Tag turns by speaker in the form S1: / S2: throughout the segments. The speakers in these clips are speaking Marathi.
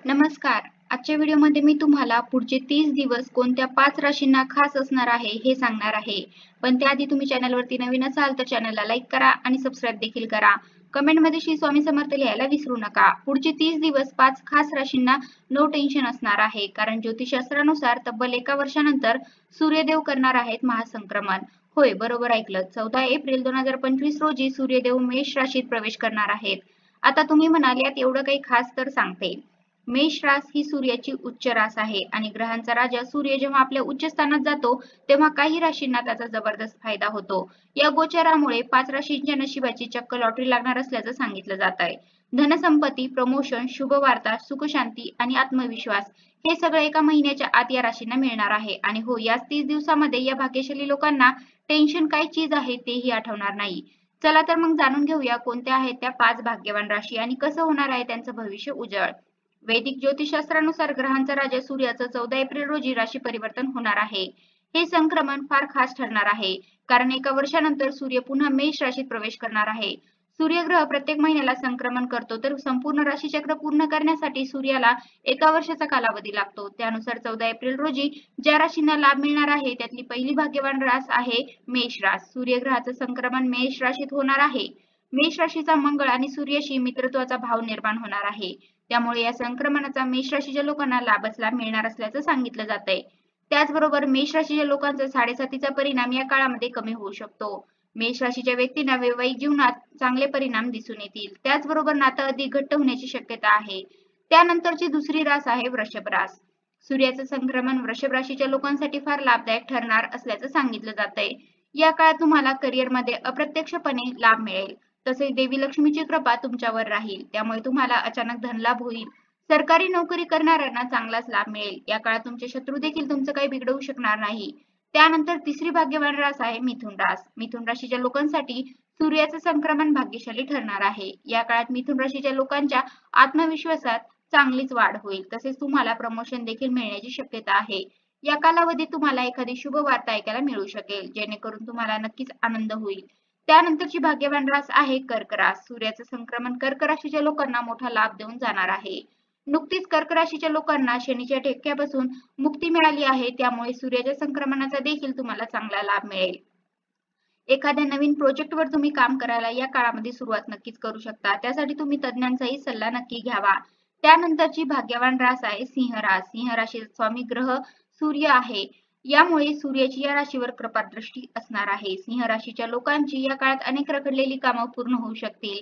S1: नमस्कार. आजच्या व्हिडिओमध्ये मी तुम्हाला पुढचे 30 दिवस कोणत्या 5 राशींना खास असणार आहे हे सांगणार आहे. पण त्याआधी तुम्ही चॅनलवरती नवीन असाल तर चॅनलला लाईक करा आणि सबस्क्राईब देखील करा. कमेंटमध्ये श्री स्वामी समर्थ लिहायला विसरू नका. पुढचे 30 दिवस 5 खास राशींना नो टेन्शन असणार आहे. कारण ज्योतिषशास्त्रानुसार तब्बल 1 वर्षानंतर सूर्यदेव करणार आहेत महासंक्रमण. होय, बरोबर ऐकलं. 14 एप्रिल 2025 रोजी सूर्यदेव मेष राशीत प्रवेश करणार आहेत. आता तुम्ही म्हणाल यात एवढं काही खास तर सांगते. मेष रास ही सूर्याची उच्च रास आहे आणि ग्रहांचा राजा सूर्य जेव्हा आपल्या उच्च स्थानात जातो तेव्हा काही राशींना त्याचा जबरदस्त फायदा होतो. या गोचरामुळे 5 राशींच्या नशिबाची चक्क लॉटरी लागणार असल्याचं सांगितलं जात आहे. धनसंपत्ती, प्रमोशन, शुभवार्ता, सुखशांती आणि आत्मविश्वास हे सगळं एका महिन्याच्या आत या राशींना मिळणार आहे. आणि हो, याच 30 दिवसामध्ये या भाग्यशाली लोकांना टेन्शन काय चीज आहे तेही आठवणार नाही. चला तर मग जाणून घेऊया कोणत्या आहेत त्या 5 भाग्यवान राशी आणि कसं होणार आहे त्यांचं भविष्य उज्ज्वल. वैदिक ज्योतिषशास्त्रानुसार ग्रहांचा राजा सूर्याचं 14 एप्रिल रोजी राशी परिवर्तन होणार आहे. हे संक्रमण फार खास ठरणार आहे कारण 1 वर्षानंतर सूर्य पुन्हा मेष राशीत प्रवेश करणार आहे. सूर्यग्रह प्रत्येक महिन्याला संक्रमण करतो तर संपूर्ण राशीचक्र पूर्ण करण्यासाठी सूर्याला 1 वर्षाचा कालावधी लागतो. त्यानुसार 14 एप्रिल रोजी ज्या राशींना लाभ मिळणार आहे त्यातली पहिली भाग्यवान रास आहे मेष रास. सूर्यग्रहाचं संक्रमण मेष राशीत होणार आहे. मेष राशीचा मंगळ आणि सूर्याशी मित्रत्वाचा भाव निर्माण होणार आहे. त्यामुळे या संक्रमणाचा मेष राशीच्या लोकांना लाभच लाभ मिळणार असल्याचं सांगितलं जात आहे. त्याचबरोबर मेष राशीच्या लोकांचा 7.5चा परिणाम या काळामध्ये कमी होऊ शकतो. मेष राशीच्या व्यक्तींना वैवाहिक जीवनात चांगले परिणाम दिसून येतील. त्याचबरोबर नातं अधिक घट्ट होण्याची शक्यता आहे. त्यानंतरची दुसरी रास आहे वृषभ रास. सूर्याचं संक्रमण वृषभ राशीच्या लोकांसाठी फार लाभदायक ठरणार असल्याचं सांगितलं जात आहे. या काळात तुम्हाला करिअरमध्ये अप्रत्यक्षपणे लाभ मिळेल. तसेच देवी लक्ष्मीची कृपा तुमच्यावर राहील. त्यामुळे तुम्हाला अचानक धनलाभ होईल. सरकारी नोकरी करणाऱ्यांना चांगलाच लाभ मिळेल. या काळात तुमचे शत्रू देखील तुमचं काही बिघडवू शकणार नाही. त्यानंतर तिसरी भाग्यवान रास आहे मिथुन रास. मिथुन राशीच्या लोकांसाठी सूर्याचं संक्रमण भाग्यशाली ठरणार आहे. या काळात मिथुन राशीच्या लोकांच्या आत्मविश्वासात चांगलीच वाढ होईल. तसेच तुम्हाला प्रमोशन देखील मिळण्याची शक्यता आहे. या कालावधीत तुम्हाला एखादी शुभ वार्ता ऐकायला मिळू शकेल जेणेकरून तुम्हाला नक्कीच आनंद होईल. त्यानंतरची भाग्यवान रास आहे कर्क रास. सूर्याचं संक्रमण कर्क राशीच्या लोकांना मोठा लाभ देऊन जाणार आहे. नुकतीच कर्क राशीच्या लोकांना शनीच्या ठेक्यापासून मुक्ती मिळाली आहे. त्यामुळे सूर्याच्या संक्रमणाचा देखील तुम्हाला चांगला लाभ मिळेल. एखाद्या नवीन प्रोजेक्टवर तुम्ही काम करायला या काळामध्ये सुरुवात नक्कीच करू शकता. त्यासाठी तुम्ही तज्ञांचाही सल्ला नक्की घ्यावा. त्यानंतरची भाग्यवान रास आहे सिंह रास. सिंह राशीचा स्वामी ग्रह सूर्य आहे. यामुळे सूर्याची या राशीवर कृपा दृष्टी असणार आहे. सिंह राशीच्या लोकांची या काळात अनेक रखडलेली कामं पूर्ण होऊ शकतील.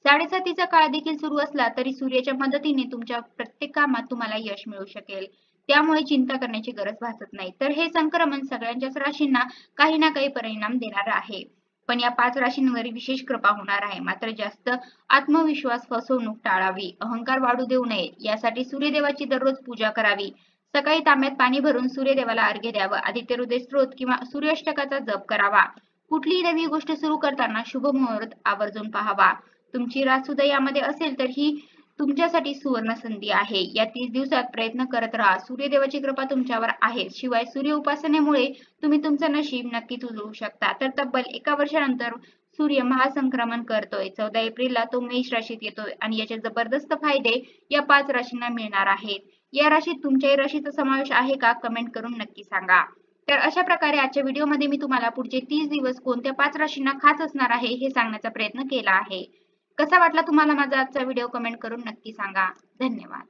S1: 7.5चा काळ देखील सुरू असला तरी सूर्याच्या मदतीने तुमच्या प्रत्येक कामात तुम्हाला यश मिळू शकेल. त्यामुळे चिंता करण्याची गरज भासत नाही. तर हे संक्रमण सगळ्यांच्याच राशींना काही ना काही परिणाम देणार आहे. पण या 5 राशींवर विशेष कृपा होणार आहे. मात्र जास्त आत्मविश्वास, फसवणूक टाळावी, अहंकार वाढू देऊ नये यासाठी सूर्यदेवाची दररोज पूजा करावी. सकाळी तांब्यात पाणी भरून सूर्यदेवाला अर्घ्य द्यावं. आदित्य हृदय स्तोत्र किंवा सूर्याष्टकाचा जप करावा. कुठलीही नवी गोष्ट सुरू करताना शुभ मुहूर्त आवर्जून पाहावा. तुमची रास उदयामध्ये असेल तर ही तुमच्यासाठी सुवर्ण संधी आहे. या 30 दिवसात प्रयत्न करत राहा. सूर्यदेवाची कृपा तुमच्यावर आहे. शिवाय सूर्य उपासनेमुळे तुम्ही तुमचं नशीब नक्कीच उजळू शकता. तर तब्बल 1 वर्षानंतर सूर्य महासंक्रमण करतोय. 14 एप्रिलला तो मेष राशीत येतोय आणि याचे जबरदस्त फायदे या 5 राशींना मिळणार आहेत. या राशीत तुमच्याही राशीचा समावेश आहे का? कमेंट करून नक्की सांगा. तर अशा प्रकारे आजच्या व्हिडिओमध्ये मी तुम्हाला पुढचे 30 दिवस कोणत्या 5 राशींना खास असणार आहे हे सांगण्याचा प्रयत्न केला आहे. कसा वाटला तुम्हाला माझा आजचा व्हिडिओ? कमेंट करून नक्की सांगा. धन्यवाद.